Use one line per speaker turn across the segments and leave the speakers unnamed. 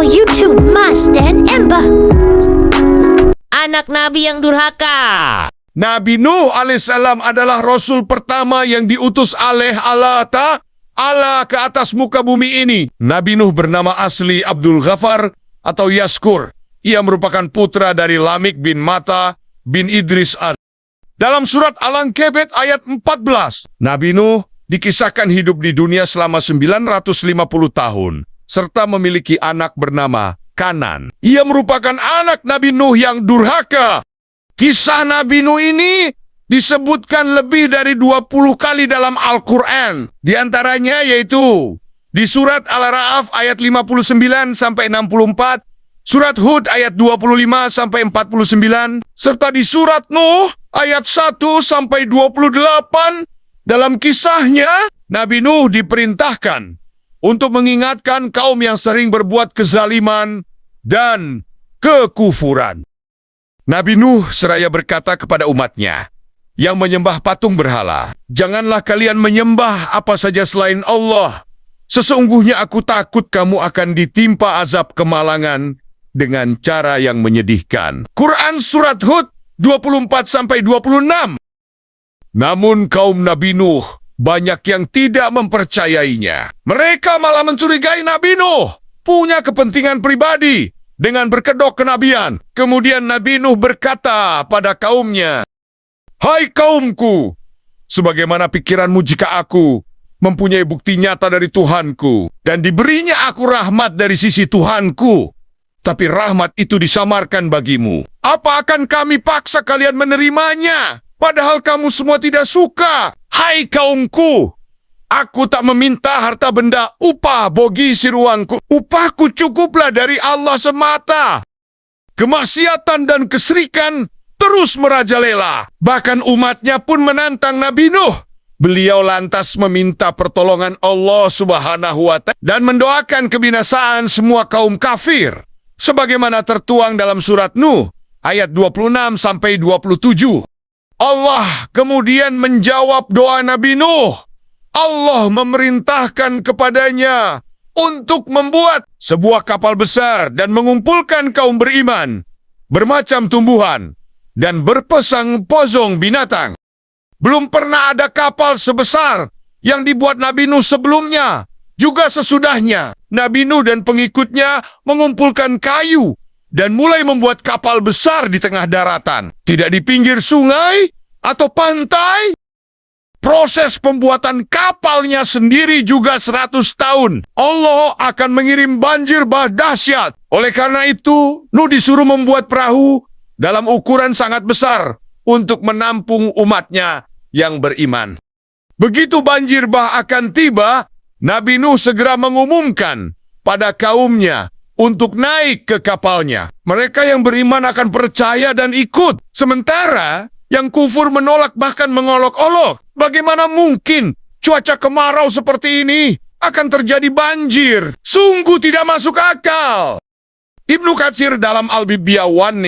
channel YouTube Mas dan Ember.
Anak Nabi yang durhaka.
Nabi Nuh alaihissalam adalah Rasul pertama yang diutus oleh Allah ke atas muka bumi ini. Nabi Nuh bernama asli Abdul Ghaffar atau Yaskur. Ia merupakan putra dari Lamik bin Mata bin Idris ad. Dalam surat Al-Ankabut ayat 14, Nabi Nuh dikisahkan hidup di dunia selama 950 tahun, serta memiliki anak bernama Kanan. Ia merupakan anak Nabi Nuh yang durhaka. Kisah Nabi Nuh ini disebutkan lebih dari 20 kali dalam Al-Quran. Di antaranya yaitu di surat Al-Ra'af ayat 59-64, surat Hud ayat 25-49, serta di surat Nuh ayat 1-28. Dalam kisahnya, Nabi Nuh diperintahkan untuk mengingatkan kaum yang sering berbuat kezaliman dan kekufuran. Nabi Nuh seraya berkata kepada umatnya yang menyembah patung berhala, "Janganlah kalian menyembah apa saja selain Allah. Sesungguhnya aku takut kamu akan ditimpa azab kemalangan dengan cara yang menyedihkan." Quran Surat Hud 24-26. Namun kaum Nabi Nuh banyak yang tidak mempercayainya. Mereka malah mencurigai Nabi Nuh punya kepentingan pribadi dengan berkedok kenabian. Kemudian Nabi Nuh berkata pada kaumnya, "Hai kaumku, sebagaimana pikiranmu jika aku mempunyai bukti nyata dari Tuhanku dan diberinya aku rahmat dari sisi Tuhanku, tapi rahmat itu disamarkan bagimu. Apa akan kami paksa kalian menerimanya, padahal kamu semua tidak suka? Hai kaumku, aku tak meminta harta benda upah bogi siruangku. Upahku cukuplah dari Allah semata. Kemaksiatan dan kesyirikan terus merajalela. Bahkan umatnya pun menantang Nabi Nuh. Beliau lantas meminta pertolongan Allah Subhanahu wa Ta'ala dan mendoakan kebinasaan semua kaum kafir. Sebagaimana tertuang dalam surat Nuh ayat 26-27. Allah kemudian menjawab doa Nabi Nuh. Allah memerintahkan kepadanya untuk membuat sebuah kapal besar dan mengumpulkan kaum beriman, bermacam tumbuhan, dan berpasang-pasang binatang. Belum pernah ada kapal sebesar yang dibuat Nabi Nuh sebelumnya. Juga sesudahnya, Nabi Nuh dan pengikutnya mengumpulkan kayu dan mulai membuat kapal besar di tengah daratan. Tidak di pinggir sungai atau pantai. Proses pembuatan kapalnya sendiri juga 100 tahun. Allah akan mengirim banjir bah dahsyat. Oleh karena itu, Nuh disuruh membuat perahu dalam ukuran sangat besar untuk menampung umatnya yang beriman. Begitu banjir bah akan tiba, Nabi Nuh segera mengumumkan pada kaumnya untuk naik ke kapalnya. Mereka yang beriman akan percaya dan ikut. Sementara yang kufur menolak bahkan mengolok-olok. Bagaimana mungkin cuaca kemarau seperti ini akan terjadi banjir? Sungguh tidak masuk akal. Ibnu Katsir dalam Al-Bibyawan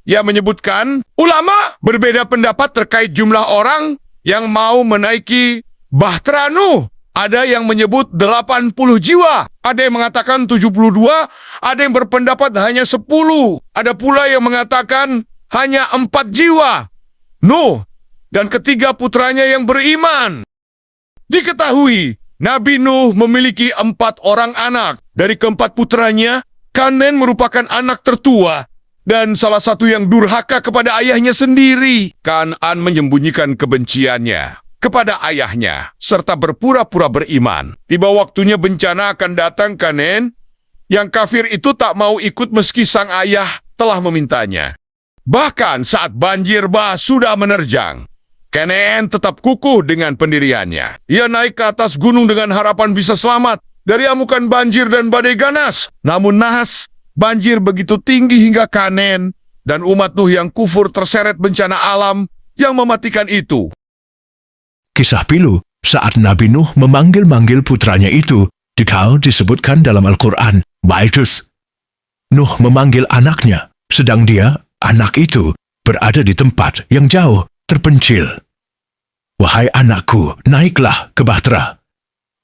ia menyebutkan, ulama berbeda pendapat terkait jumlah orang yang mau menaiki bahtera Nuh. Ada yang menyebut 80 jiwa, ada yang mengatakan 72, ada yang berpendapat hanya 10, ada pula yang mengatakan hanya 4 jiwa. Nuh dan ketiga putranya yang beriman. Diketahui, Nabi Nuh memiliki 4 orang anak. Dari keempat putranya, Kanan merupakan anak tertua dan salah satu yang durhaka kepada ayahnya sendiri. Kanan menyembunyikan kebenciannya kepada ayahnya, serta berpura-pura beriman. Tiba waktunya bencana akan datang Kanan, yang kafir itu tak mau ikut meski sang ayah telah memintanya. Bahkan saat banjir bah sudah menerjang, Kanan tetap kukuh dengan pendiriannya. Ia naik ke atas gunung dengan harapan bisa selamat dari amukan banjir dan badai ganas. Namun nahas, banjir begitu tinggi hingga Kanan dan umat Nuh yang kufur terseret bencana alam yang mematikan itu.
Kisah pilu saat Nabi Nuh memanggil-manggil putranya itu disebutkan dalam Al-Quran. Baiklah, Nuh memanggil anaknya, sedang dia, anak itu, berada di tempat yang jauh, terpencil. Wahai anakku, naiklah ke bahtera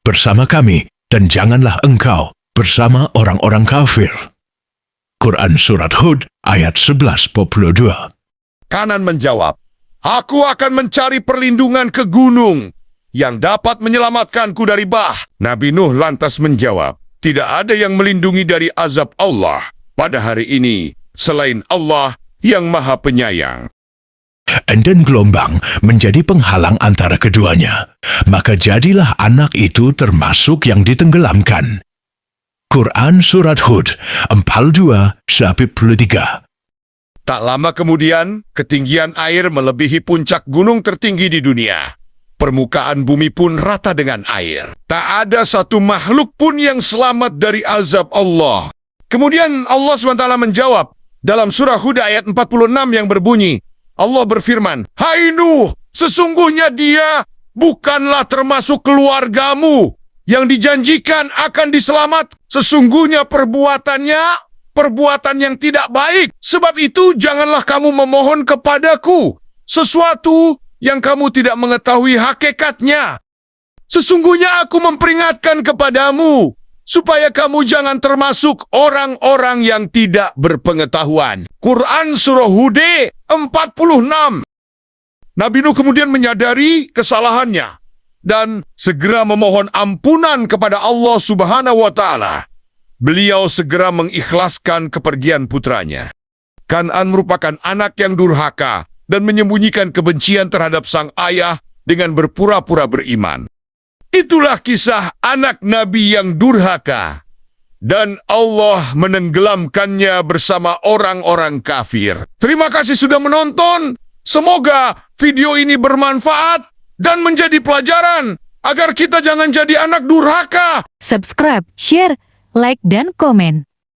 bersama kami, dan janganlah engkau bersama orang-orang kafir. Quran Surat Hud ayat 11-22.
Kanan menjawab, "Aku akan mencari perlindungan ke gunung yang dapat menyelamatkanku dari bah." Nabi Nuh lantas menjawab, "Tidak ada yang melindungi dari azab Allah pada hari ini selain Allah yang Maha Penyayang."
Dan gelombang menjadi penghalang antara keduanya. Maka jadilah anak itu termasuk yang ditenggelamkan. Quran Surat Hud 42-3.
Tak lama kemudian, ketinggian air melebihi puncak gunung tertinggi di dunia. Permukaan bumi pun rata dengan air. Tak ada satu makhluk pun yang selamat dari azab Allah. Kemudian Allah SWT menjawab dalam surah Hud ayat 46 yang berbunyi, Allah berfirman, "Hai Nuh, sesungguhnya dia bukanlah termasuk keluargamu yang dijanjikan akan diselamat. Sesungguhnya perbuatannya perbuatan yang tidak baik. Sebab itu janganlah kamu memohon kepadaku sesuatu yang kamu tidak mengetahui hakikatnya. Sesungguhnya aku memperingatkan kepadamu supaya kamu jangan termasuk orang-orang yang tidak berpengetahuan." Quran Surah Hud 46. Nabi Nuh kemudian menyadari kesalahannya dan segera memohon ampunan kepada Allah Subhanahu wa Ta'ala. Beliau segera mengikhlaskan kepergian putranya. Kan'an merupakan anak yang durhaka dan menyembunyikan kebencian terhadap sang ayah dengan berpura-pura beriman. Itulah kisah anak Nabi yang durhaka. Dan Allah menenggelamkannya bersama orang-orang kafir. Terima kasih sudah menonton. Semoga video ini bermanfaat dan menjadi pelajaran agar kita jangan jadi anak durhaka.
Subscribe, share, like, dan komen.